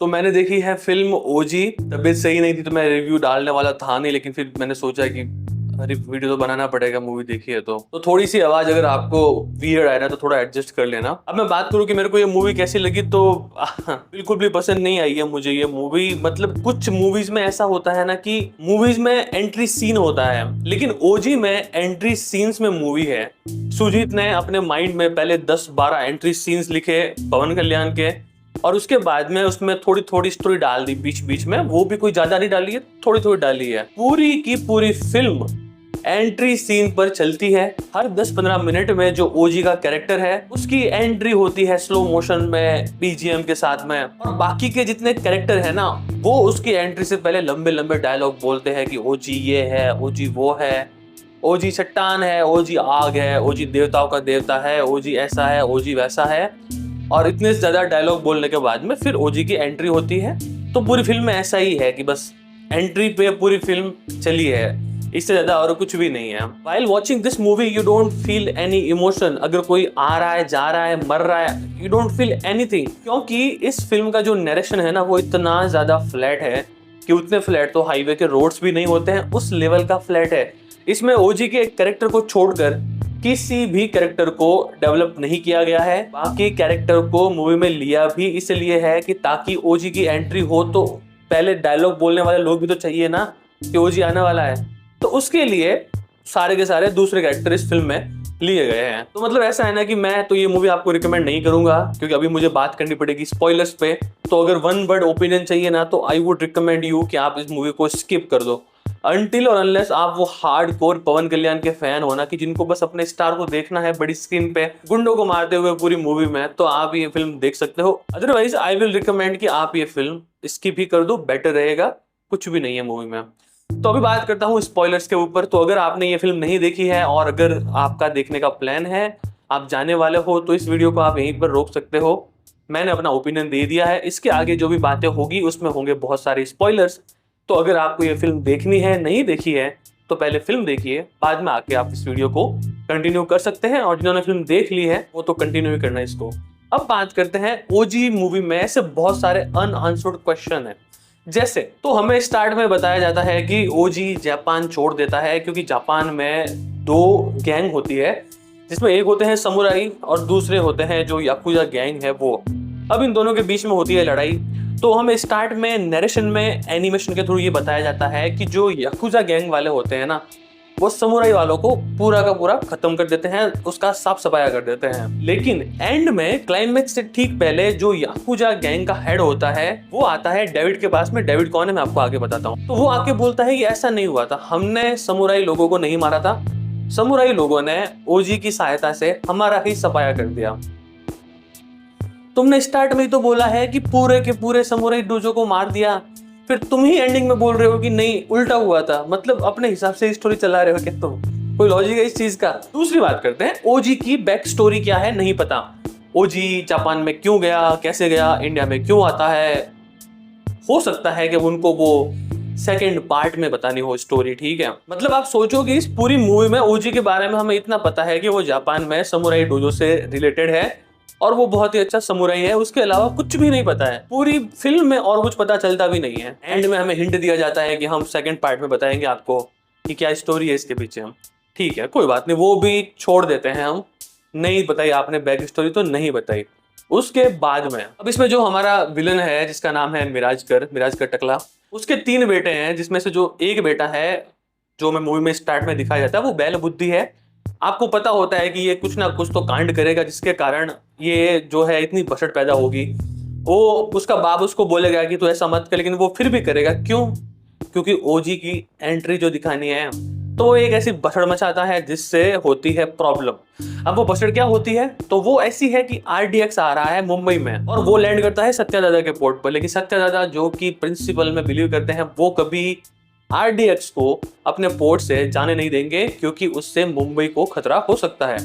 तो मैंने देखी है फिल्म ओजी। तबीयत सही नहीं थी तो मैं रिव्यू डालने वाला था नहीं, लेकिन फिर मैंने सोचा कि अरे वीडियो तो बनाना पड़ेगा, मूवी देखी है तो थोड़ी सी आवाज अगर आपको वियर्ड आए ना तो थोड़ा एडजस्ट कर लेना। अब मैं बात करूं कि मेरे को ये मूवी कैसी लगी तो बिल्कुल भी पसंद नहीं आई है मुझे ये मूवी। मतलब कुछ मूवीज में ऐसा होता है ना कि मूवीज में एंट्री सीन होता है, लेकिन ओजी में एंट्री सीन्स में मूवी है। सुजीत ने अपने माइंड में पहले 10-12 एंट्री सीन्स लिखे पवन कल्याण के, और उसके बाद में उसमें थोड़ी थोड़ी स्टोरी डाल दी बीच बीच में, वो भी कोई ज्यादा नहीं डाली है, थोड़ी थोड़ी डाली है। पूरी की पूरी फिल्म एंट्री सीन पर चलती है। हर 10-15 मिनट में जो ओजी का कैरेक्टर है उसकी एंट्री होती है स्लो मोशन में बीजीएम के साथ में, और बाकी के जितने कैरेक्टर है ना वो उसकी एंट्री से पहले लंबे लंबे डायलॉग बोलते हैं कि ओजी ये है, ओजी वो है, ओजी चट्टान है, ओजी आग है, ओजी देवताओं का देवता है, ओजी ऐसा है, ओजी वैसा है। और इतने ज्यादा डायलॉग बोलने के बाद में फिर ओजी की एंट्री होती है। तो पूरी फिल्म में ऐसा ही है कि बस एंट्री पे पूरी फिल्म चली है, इससे ज्यादा और कुछ भी नहीं है। While watching this movie you don't feel any emotion। अगर कोई आ रहा है, जा रहा है, मर रहा है, you don't feel anything, क्योंकि इस फिल्म का जो नरेशन है ना वो इतना ज्यादा फ्लैट है कि उतने फ्लैट तो हाईवे के रोड्स भी नहीं होते हैं, उस लेवल का फ्लैट है। इसमें ओजी के एक कैरेक्टर को छोड़कर किसी भी कैरेक्टर को डेवलप नहीं किया गया है। बाकी कैरेक्टर को मूवी में लिया भी इसलिए है कि ताकि ओजी की एंट्री हो तो पहले डायलॉग बोलने वाले लोग भी तो चाहिए ना कि ओजी आने वाला है, तो उसके लिए सारे के सारे दूसरे कैरेक्टर इस फिल्म में लिए गए हैं। तो मतलब ऐसा है ना कि मैं तो ये मूवी आपको रिकमेंड नहीं करूंगा, क्योंकि अभी मुझे बात करनी पड़ेगी स्पॉयलर्स पे। तो अगर वन वर्ड ओपिनियन चाहिए ना तो आई वुड रिकमेंड यू कि आप इस मूवी को स्किप कर दो, अनटिल और अनलेस आप वो हार्ड कोर पवन कल्याण के फैन हो ना कि जिनको बस अपने स्टार को देखना है बड़ी स्क्रीन पे गुंडों को मारते हुए पूरी मूवी में, तो आप ये फिल्म देख सकते हो। अदरवाइज आई विल रिकमेंड कि आप ये फिल्म स्किप ही कर दो, बेटर रहेगा। कुछ भी नहीं है मूवी में। तो अभी बात करता हूँ स्पॉयलर्स के ऊपर। तो अगर आपने ये फिल्म नहीं देखी है और अगर आपका देखने का प्लान है, आप जाने वाले हो, तो इस वीडियो को आप यहीं पर रोक सकते हो। मैंने अपना ओपिनियन दे दिया है, इसके आगे जो भी बातें होगी उसमें होंगे बहुत सारे स्पॉयलर्स। तो अगर आपको ये फिल्म देखनी है, नहीं देखी है, तो पहले फिल्म देखिए, बाद में आके आप इस वीडियो को कंटिन्यू कर सकते हैं, और जिन्होंने फिल्म देख ली है वो तो कंटिन्यू ही करना है इसको। अब बात करते हैं ओजी मूवी में ऐसे बहुत सारे अनआंसर्ड क्वेश्चन है। जैसे तो हमें स्टार्ट में बताया जाता है कि ओजी जापान छोड़ देता है क्योंकि जापान में दो गैंग होती है, जिसमें एक होते हैं समुराई और दूसरे होते हैं जो याकुजा गैंग है वो। अब इन दोनों के बीच में होती है लड़ाई। तो हमें स्टार्ट में नरेशन में एनिमेशन के थ्रू ये बताया जाता है कि जो याकुजा गैंग वाले होते हैं ना वो समुराई वालों को पूरा का पूरा खत्म कर देते हैं, उसका साफ सफाया कर देते हैं। लेकिन एंड में क्लाइमेक्स से ठीक पहले जो याकुजा गैंग का हेड होता है वो आता है डेविड के पास में। डेविड कौन है मैं आपको आगे बताता हूँ। तो वो आके बोलता है कि ऐसा नहीं हुआ था, हमने समुराई लोगों को नहीं मारा था, समुराई लोगों ने ओजी की सहायता से हमारा ही सफाया कर दिया। तुमने स्टार्ट में ही तो बोला है कि पूरे के पूरे समुराई डोजो को मार दिया, फिर तुम ही एंडिंग में बोल रहे हो कि नहीं उल्टा हुआ था। मतलब अपने हिसाब से स्टोरी चला रहे हो क्या तुम? कोई लॉजिक है इस चीज का? दूसरी बात करते हैं, ओजी की बैक स्टोरी क्या है नहीं पता। ओजी जापान में क्यों गया, कैसे गया, इंडिया में क्यों आता है। हो सकता है कि उनको वो सेकेंड पार्ट में बतानी हो स्टोरी, ठीक है। मतलब आप सोचो कि इस पूरी मूवी में ओजी के बारे में हमें इतना पता है कि वो जापान में समुराई डोजो से रिलेटेड है और वो बहुत ही अच्छा समुराई है, उसके अलावा कुछ भी नहीं पता है पूरी फिल्म में, और कुछ पता चलता भी नहीं है। एंड में हमें हिंट दिया जाता है कि हम सेकंड पार्ट में बताएंगे आपको कि क्या स्टोरी है इसके पीछे। हम ठीक है कोई बात नहीं, वो भी छोड़ देते हैं, हम नहीं बताई आपने बैक स्टोरी तो नहीं बताई। उसके बाद में अब इसमें जो हमारा विलन है जिसका नाम है मिराजकर टकला, उसके 3 बेटे हैं, जिसमें से जो एक बेटा है जो मैं मूवी में स्टार्ट में दिखाया जाता है वो बैल बुद्धि है। आपको पता होता है कि ये कुछ ना कुछ तो कांड करेगा जिसके कारण ये जो है इतनी बसट पैदा होगी। वो उसका बाप उसको बोलेगा कि तू ऐसा मत कर, लेकिन वो फिर भी करेगा। क्यों? क्योंकि ओजी की एंट्री जो दिखानी है तो वो एक ऐसी बसड़ मचाता है जिससे होती है प्रॉब्लम। अब वो बसड़ क्या होती है? तो वो ऐसी है कि आरडीएक्स आ रहा है मुंबई में और वो लैंड करता है सत्या दादा के पोर्ट पर, लेकिन सत्या दादा जो कि प्रिंसिपल में बिलीव करते हैं वो कभी आरडीएक्स को अपने पोर्ट से जाने नहीं देंगे, क्योंकि उससे मुंबई को खतरा हो सकता है,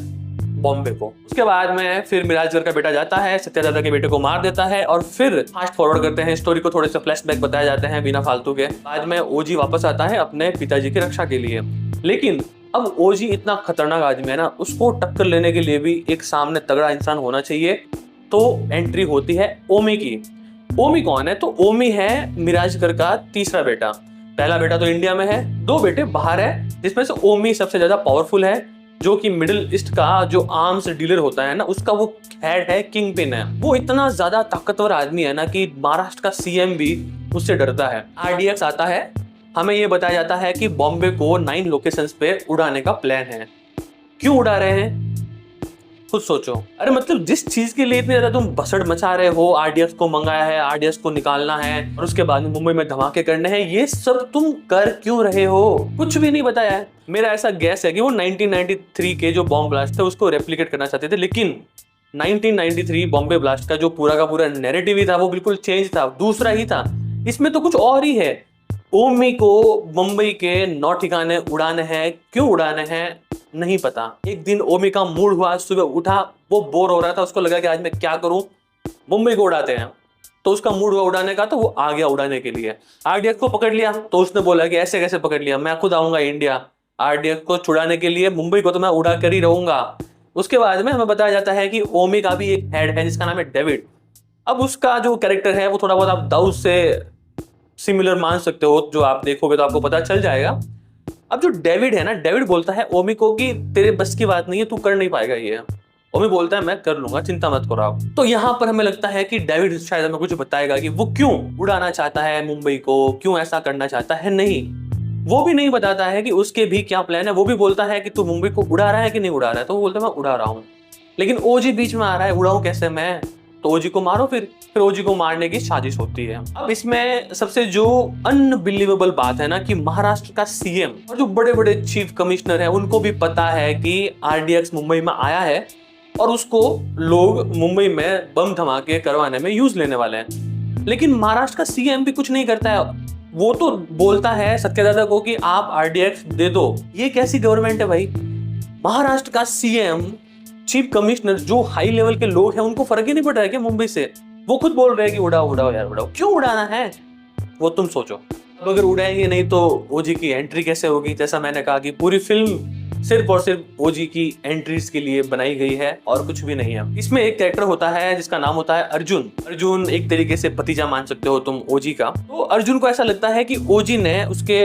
बॉम्बे को। उसके बाद में फिर मिराजकर का बेटा जाता है, सत्यादादा के बेटे को मार देता है, और फिर फास्ट फॉरवर्ड करते हैं स्टोरी को, थोड़े से फ्लैशबैक बताए जाते हैं बिना फालतू के। बाद में ओजी वापस आता है अपने पिताजी की रक्षा के लिए। लेकिन अब ओजी इतना खतरनाक आदमी है ना, उसको टक्कर लेने के लिए भी एक सामने तगड़ा इंसान होना चाहिए। तो एंट्री होती है ओमी की। ओमी कौन है? तो ओमी है मिराजकर का तीसरा बेटा। पहला बेटा तो इंडिया में है, 2 बेटे बाहर है, जिसमें से ओमी सबसे ज्यादा पावरफुल है, जो कि मिडिल ईस्ट का जो आर्म्स डीलर होता है ना, उसका वो हेड है, किंग पिन है। वो इतना ज्यादा ताकतवर आदमी है ना कि महाराष्ट्र का सीएम भी उससे डरता है। आरडीएक्स आता है, हमें ये बताया जाता है कि बॉम्बे को 9 लोकेशंस पे उड़ाने का प्लान है। क्यों उड़ा रहे हैं खुद सोचो। अरे मतलब जिस चीज के लिए इतने ज्यादा तुम भसड़ मचा रहे हो, आरडीएक्स को मंगाया है, आरडीएक्स को निकालना है और उसके बाद में मुंबई में धमाके करने हैं, ये सब तुम कर क्यों रहे हो? कुछ भी नहीं बताया है। मेरा ऐसा गैस है कि वो 1993 के जो बॉम्ब ब्लास्ट थे उसको रेप्लिकेट करना चाहते थे, लेकिन 1993 बॉम्बे ब्लास्ट का जो पूरा का पूरा नैरेटिव ही था वो बिल्कुल चेंज था, दूसरा ही था। इसमें तो कुछ और ही है। ओमी को मुंबई के 9 ठिकाने उड़ाने हैं। क्यों उड़ाने हैं नहीं पता। एक दिन ओमी का मूड हुआ, सुबह उठा, वो बोर हो रहा था, उसको लगा कि आज मैं क्या करूं, मुंबई को उड़ाते हैं। तो उसका मूड हुआ उड़ाने का, तो वो आ गया उड़ाने के लिए। आरडीएक्स को पकड़ लिया, तो उसने बोला कि ऐसे कैसे पकड़ लिया, मैं खुद आऊंगा इंडिया आरडीएक्स को छुड़ाने के लिए, मुंबई को तो मैं उड़ा कर ही रहूंगा। उसके बाद में हमें बताया जाता है कि ओमी का भी एक हेड है जिसका नाम है डेविड। अब उसका जो कैरेक्टर है वो थोड़ा बहुत आप दाऊद से सिमिलर मान सकते हो, जो आप देखोगे तो आपको पता चल जाएगा। अब जो डेविड है ना, डेविड बोलता है ओमी को कि तेरे बस की बात नहीं है, तू कर नहीं पाएगा ये। ओमी बोलता है मैं कर लूंगा, चिंता मत करो आप। तो यहाँ पर हमें लगता है कि डेविड शायद हमें कुछ बताएगा कि वो क्यों उड़ाना चाहता है मुंबई को, क्यों ऐसा करना चाहता है। नहीं, वो भी नहीं बताता है कि उसके भी क्या प्लान है। वो भी बोलता है कि तू मुंबई को उड़ा रहा है कि नहीं उड़ा रहा है, तो वो बोलता है मैं उड़ा रहा हूँ। लेकिन ओजी बीच में आ रहा है, उड़ाऊं कैसे मैं? तो ओजी को मारो। फिर ओजी को मारने की साजिश होती है। अब इसमें सबसे जो अनबिलीवेबल बात है ना कि महाराष्ट्र का सीएम और जो बड़े बड़े चीफ कमिश्नर हैं उनको भी पता है कि आरडीएक्स मुंबई में आया है और उसको लोग मुंबई में बम धमाके करवाने में यूज लेने वाले हैं। लेकिन महाराष्ट्र का सीएम भी कुछ नहीं करता है। वो तो बोलता है सत्यदादा को कि आप आरडीएक्स दे दो। ये कैसी गवर्नमेंट है भाई? महाराष्ट्र का सीएम, चीफ कमिश्नर, जो हाई लेवल के लोग हैं, उनको फर्क ही नहीं पड़ रहा है कि मुंबई से? वो खुद बोल रहे हैं कि उड़ाओ उड़ाओ यार उड़ाओ। क्यों उड़ाना है वो तुम सोचो। अब अगर उड़ाएंगे नहीं तो ओजी की एंट्री कैसे होगी? जैसा मैंने कहा कि पूरी फिल्म सिर्फ और सिर्फ ओजी की एंट्रीज के लिए बनाई गई है और कुछ भी नहीं है। इसमें एक कैरेक्टर होता है जिसका नाम होता है अर्जुन। अर्जुन एक तरीके से भतीजा मान सकते हो तुम ओजी का। तो अर्जुन को ऐसा लगता है कि ओजी ने उसके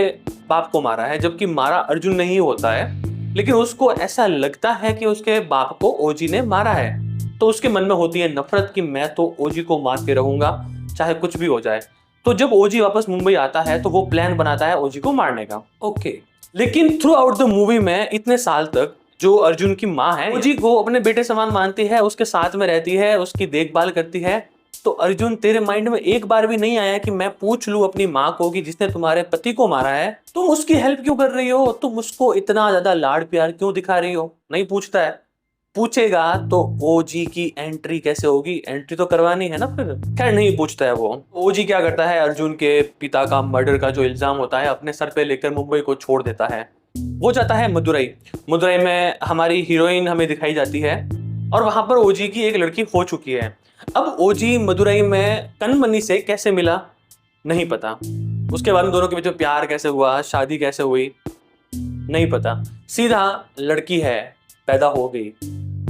बाप को मारा है, जबकि मारा अर्जुन नहीं होता है, लेकिन उसको ऐसा लगता है कि उसके बाप को ओजी ने मारा है। तो उसके मन में होती है नफरत कि मैं तो ओजी को मार के रहूंगा चाहे कुछ भी हो जाए। तो जब ओजी वापस मुंबई आता है तो वो प्लान बनाता है ओजी को मारने का। ओके, लेकिन थ्रू आउट द मूवी में इतने साल तक जो अर्जुन की माँ है ओजी को अपने बेटे समान मानती है, उसके साथ में रहती है, उसकी देखभाल करती है। तो अर्जुन, तेरे माइंड में एक बार भी नहीं आया कि मैं पूछ लूं अपनी माँ को कि जिसने तुम्हारे पति को मारा है तुम उसकी हेल्प क्यों कर रही हो, तुम उसको इतना ज्यादा लाड प्यार क्यों दिखा रही हो? नहीं पूछता है। पूछेगा तो ओजी की एंट्री कैसे होगी? एंट्री तो करवानी है ना फिर। खैर नहीं पूछता है वो। ओजी क्या करता है, अर्जुन के पिता का मर्डर का जो इल्जाम होता है अपने सर पे लेकर मुंबई को छोड़ देता है। वो जाता है मदुरई। मदुरई में हमारी हीरोइन हमें दिखाई जाती है और वहां पर ओजी की एक लड़की हो चुकी है। अब ओजी मदुरई में कनमनी से कैसे मिला नहीं पता। उसके बाद में दोनों के बीच में प्यार कैसे हुआ, शादी कैसे हुई नहीं पता। सीधा लड़की है, पैदा हो गई,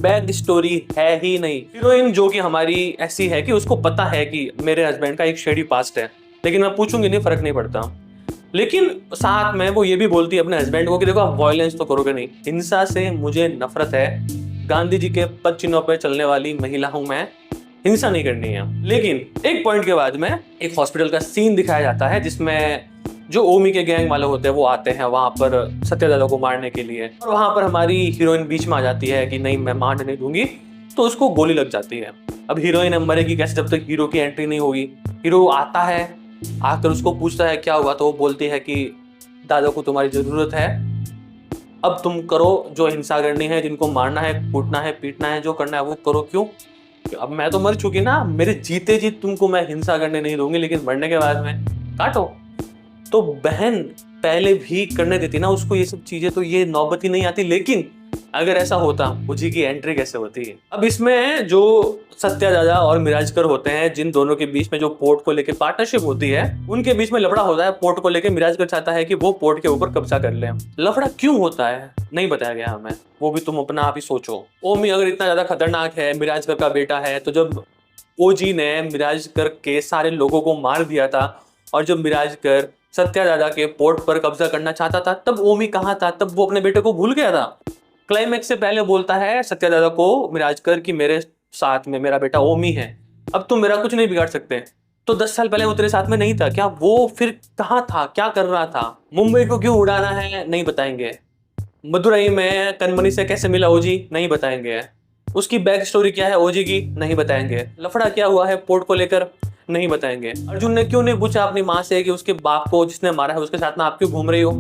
बैक स्टोरी है ही नहीं। हीरोइन जो कि हमारी ऐसी है कि उसको पता है कि मेरे हस्बैंड का एक शेडी पास्ट है, लेकिन मैं पूछूंगी नहीं, फर्क नहीं पड़ता। लेकिन साथ में वो ये भी बोलती है अपने हस्बैंड को कि देखो आप वायलेंस तो करोगे नहीं, हिंसा से मुझे नफरत है, गांधी जी के पद चिन्हों पर चलने वाली महिला हूं मैं, हिंसा नहीं करनी है। लेकिन एक पॉइंट के बाद में एक हॉस्पिटल का सीन दिखाया जाता है जिसमें जो ओमी के गैंग वाले होते हैं वो आते हैं वहां पर सत्यदादा को मारने के लिए, और वहां पर हमारी हीरोइन बीच में आ जाती है कि नहीं मैं मारने नहीं दूंगी, तो उसको गोली लग जाती है। अब हीरोइन मरेगी कैसे जब तक हीरो की एंट्री नहीं होगी। हीरो आता है, आकर उसको पूछता है क्या हुआ, तो वो बोलती है कि दादा को तुम्हारी जरूरत है, अब तुम करो जो हिंसा करनी है, जिनको मारना है, कूटना है, पीटना है, जो करना है वो करो। क्यों? अब मैं तो मर चुकी ना, मेरे जीते जी तुमको मैं हिंसा करने नहीं दूंगी, लेकिन मरने के बाद में काटो। तो बहन पहले भी करने देती ना उसको ये सब चीजें, तो ये नौबत ही नहीं आती। लेकिन अगर ऐसा होता ओजी की एंट्री कैसे होती है? अब इसमें जो सत्यादादा और मिराजकर होते हैं, जिन दोनों के बीच में जो पोर्ट को लेकर पार्टनरशिप होती है, उनके बीच में लफड़ा होता है पोर्ट को लेकर। मिराजकर चाहता है कि वो पोर्ट के ऊपर कब्जा कर ले। लफड़ा क्यों होता है नहीं बताया गया हमें, वो भी तुम अपना आप ही सोचो। ओमी अगर इतना ज्यादा खतरनाक है, मिराजकर का बेटा है, तो जब ओजी ने मिराजकर के सारे लोगों को मार दिया था, और जब मिराजकर सत्यादादा के पोर्ट पर कब्जा करना चाहता था तब ओमी कहाँ था, तब वो अपने बेटे को भूल गया था। क्लाइमैक्स से पहले बोलता है सत्यादादा को मिराजकर कि मेरे साथ में मेरा बेटा ओमी है, अब तुम मेरा कुछ नहीं बिगाड़ सकते। तो 10 साल पहले वो तेरे साथ में नहीं था क्या? वो फिर कहाँ था, क्या कर रहा था? मुंबई को क्यों उड़ाना है, नहीं बताएंगे। मदुरई में कनमनी से कैसे मिला ओजी, नहीं बताएंगे। उसकी बैक स्टोरी क्या है ओजी की, नहीं बताएंगे। लफड़ा क्या हुआ है पोर्ट को लेकर, नहीं बताएंगे। अर्जुन ने क्यों नहीं पूछा अपनी माँ से कि उसके बाप को जिसने मारा है उसके साथ में आप क्यों घूम रही हो,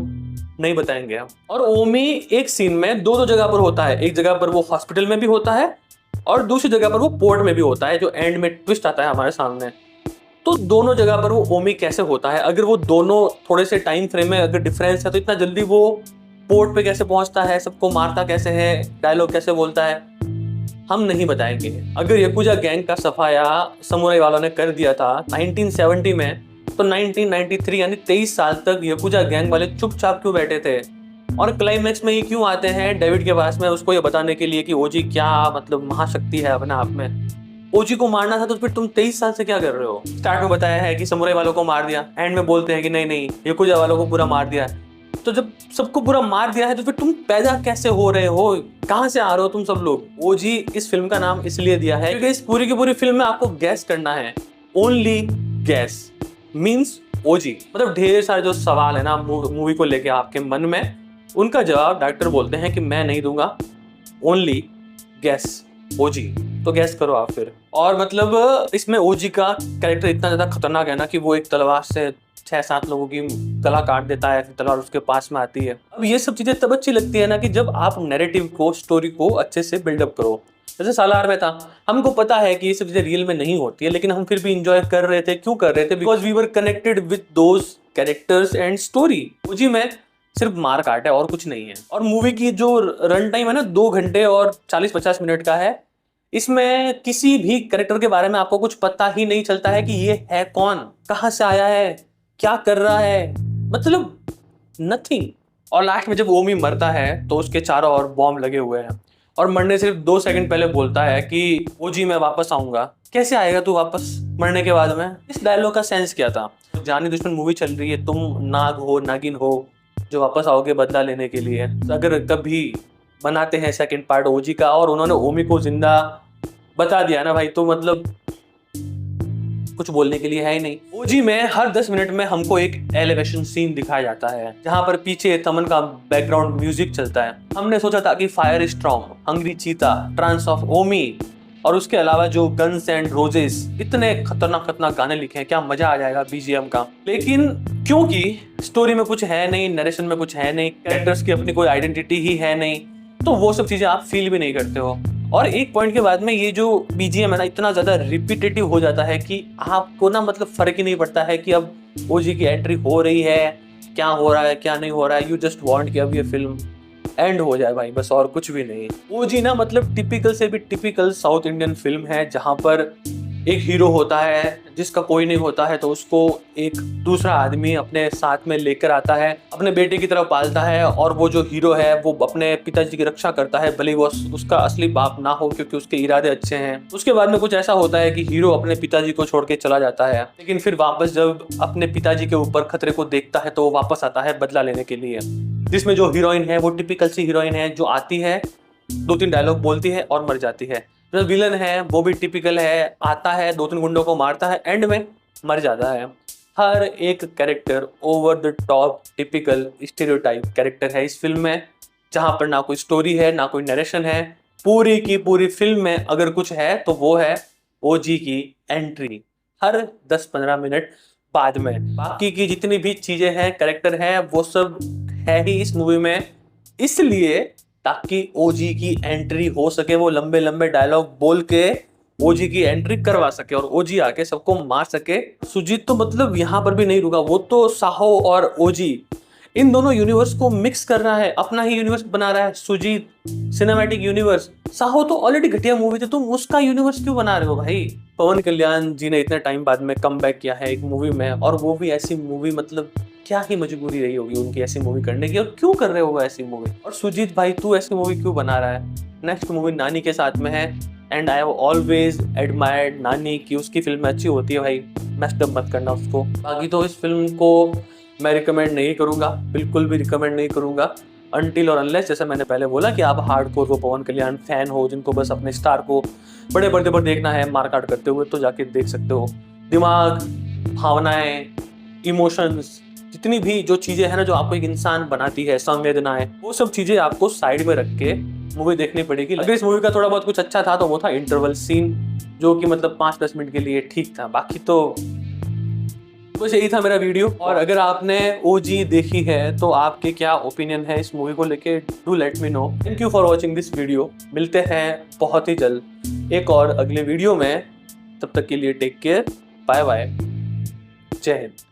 नहीं बताएंगे। और ओमी एक सीन में दो जगह पर होता है, एक जगह पर वो हॉस्पिटल में भी होता है और दूसरी जगह पर वो पोर्ट में भी होता है, जो एंड में ट्विस्ट आता है हमारे सामने। तो दोनों जगह पर वो ओमी कैसे होता है? अगर वो दोनों थोड़े से टाइम फ्रेम में अगर डिफरेंस है तो इतना जल्दी वो पोर्ट पे कैसे पहुंचता है, सबको मारता कैसे है, डायलॉग कैसे बोलता है, हम नहीं बताएंगे। अगर याकुजा गैंग का सफाया समुराई वालों ने कर दिया था 1970 में, तो 1993 यानी 23 साल तक याकुजा गैंग वाले चुपचाप क्यों बैठे थे? और क्लाइमैक्स में ये क्यों आते हैं डेविड के पास में उसको ये बताने के लिए कि ओजी क्या मतलब महाशक्ति है अपने आप में? ओजी को मारना था तो फिर तुम 23 साल से क्या कर रहे हो? स्टार्ट में बताया है कि समुराई वालों को मार दिया, एंड में बोलते हैं कि नहीं नहीं याकुजा वालों को पूरा मार दिया। तो जब सबको पूरा मार दिया है तो फिर तुम पैदा कैसे हो रहे हो, कहां से आ रहे हो तुम सब लोग? ओजी इस फिल्म का नाम इसलिए दिया है क्योंकि इस पूरी की पूरी फिल्म में आपको गैस करना है, ओनली गैस मींस ओजी। मतलब ढेर सारे जो सवाल है ना मूवी को लेके आपके मन में, उनका जवाब डायरेक्टर बोलते हैं कि मैं नहीं दूंगा, ओनली गैस ओजी। तो गैस करो आप फिर। और मतलब इसमें ओजी का कैरेक्टर इतना ज्यादा खतरनाक है ना कि वो एक तलवार से 6-7 लोगों की गला काट देता है, फिर तलवार उसके पास में आती है। अब ये सब चीजें तब अच्छी लगती है ना कि जब आप नैरेटिव को, स्टोरी को अच्छे से बिल्डअप करो। जैसे सालार में था, हमको पता है कि ये सब चीजें रियल में नहीं होती है, लेकिन हम फिर भी इंजॉय कर रहे थे। क्यों कर रहे थे? Because we were connected with those characters and story. OG में सिर्फ मार काट है और कुछ नहीं है। और मूवी की जो रन टाइम है ना 2 घंटे और 40-50 मिनट का है, इसमें किसी भी कैरेक्टर के बारे में आपको कुछ पता ही नहीं चलता है कि ये है कौन, कहां से आया है, क्या कर रहा है, मतलब नथिंग। और लास्ट में जब ओमी मरता है तो उसके चारों ओर बॉम्ब लगे हुए हैं और मरने सिर्फ 2 सेकंड पहले बोलता है कि ओजी मैं वापस आऊंगा। कैसे आएगा तू वापस मरने के बाद में? इस डायलॉग का सेंस क्या था? जानी दुश्मन मूवी चल रही है, तुम नाग हो, नागिन हो जो वापस आओगे बदला लेने के लिए। अगर कभी बनाते हैं सेकंड पार्ट ओजी का और उन्होंने ओमी को जिंदा बता दिया ना भाई, तो मतलब कुछ बोलने के लिए है ही नहीं। ओजी में हर 10 मिनट में हमको एक एलिवेशन सीन दिखाया जाता है जहां पर पीछे तमन का बैकग्राउंड म्यूजिक चलता है। हमने सोचा था कि फायर स्टॉर्म, हंग्री चीता, ट्रांस ऑफ ओमी और उसके अलावा जो गन्स एंड रोजेस, इतने खतरनाक खतरनाक गाने लिखे हैं, क्या मजा आ जाएगा बीजीएम का। लेकिन क्योंकि स्टोरी में कुछ है नहीं, नरेशन में कुछ है नहीं, कैरेक्टर्स की अपनी कोई आइडेंटिटी ही है नहीं, तो वो सब चीजें आप फील भी नहीं करते हो। और एक पॉइंट के बाद में ये जो बीजीएम है ना इतना ज्यादा रिपीटेटिव हो जाता है कि आपको ना मतलब फर्क ही नहीं पड़ता है कि अब ओजी की एंट्री हो रही है, क्या हो रहा है क्या नहीं हो रहा है। यू जस्ट वांट कि अब ये फिल्म एंड हो जाए भाई, बस और कुछ भी नहीं। ओजी ना मतलब टिपिकल से भी टिपिकल साउथ इंडियन फिल्म है जहां पर एक हीरो होता है जिसका कोई नहीं होता है, तो उसको एक दूसरा आदमी अपने साथ में लेकर आता है, अपने बेटे की तरफ पालता है, और वो जो हीरो है वो अपने पिताजी की रक्षा करता है, भले वो उसका असली बाप ना हो क्योंकि उसके इरादे अच्छे हैं। उसके बाद में कुछ ऐसा होता है कि हीरो अपने पिताजी को छोड़ के चला जाता है, लेकिन फिर वापस जब अपने पिताजी के ऊपर खतरे को देखता है तो वो वापस आता है बदला लेने के लिए। जिसमें जो हीरोइन है वो टिपिकल सी हीरोइन है जो आती है, 2-3 डायलॉग बोलती है और मर जाती है। जो विलन है वो भी टिपिकल है, आता है 2-3 गुंडों को मारता है, एंड में मर जाता है। हर एक character over the top typical stereotype character है इस फिल्म में, जहां पर ना कोई स्टोरी है ना कोई नरेशन है। पूरी की पूरी फिल्म में अगर कुछ है तो वो है ओजी की एंट्री हर 10-15 मिनट बाद में। बाकी की जितनी भी चीजें हैं, कैरेक्टर हैं, वो सब है ही इस मूवी में इसलिए ताकि ओजी की एंट्री हो सके, वो लंबे लंबे डायलॉग बोल के ओजी की एंट्री करवा सके और ओजी आके सबको मार सके। सुजीत तो मतलब यहाँ पर भी नहीं रुका, वो तो साहो और ओजी इन दोनों यूनिवर्स को मिक्स कर रहा है, अपना ही यूनिवर्स बना रहा है। सुजीत सिनेमैटिक यूनिवर्स, साहो तो ऑलरेडी घटिया मूवी थी, तुम उसका यूनिवर्स क्यों बना रहे हो भाई? पवन कल्याण जी ने इतने टाइम बाद में कम बैक किया है एक मूवी में, और वो भी ऐसी मूवी, मतलब क्या ही मजबूरी रही होगी उनकी ऐसी मूवी करने की, और क्यों कर रहे होगा ऐसी मूवी? और सुजीत भाई तू ऐसी मूवी क्यों बना रहा है? नेक्स्ट मूवी नानी के साथ में है, and I have always admired नानी की उसकी फिल्म अच्छी होती है भाई, मैस्टअप मत करना उसको। बाकी तो इस फिल्म को मैं रिकमेंड नहीं करूँगा, बिल्कुल भी रिकमेंड नहीं करूँगा अनटिल और अनलेस, जैसे मैंने पहले बोला कि आप हार्डकोर वो पवन कल्याण फैन हो जिनको बस अपने स्टार को बड़े पर्दे पर देखना है मारकाट करते हुए, तो जाके देख सकते हो। दिमाग, भावनाएं, इमोशंस, जितनी भी जो चीज़ें हैं ना जो आपको एक इंसान बनाती है, संवेदनाएं, वो सब चीज़ें आपको साइड में रख के मूवी देखनी पड़ेगी। अगर इस मूवी का थोड़ा बहुत कुछ अच्छा था तो वो था इंटरवल सीन, जो कि मतलब 5-10 मिनट के लिए ठीक था, बाकी तो बस यही था मेरा वीडियो। और अगर आपने ओजी देखी है तो आपके क्या ओपिनियन है इस मूवी को लेके, do let me know. Thank you for watching this video. मिलते हैं बहुत ही जल्द एक और अगले वीडियो में, तब तक के लिए टेक केयर, बाय बाय, जय हिंद।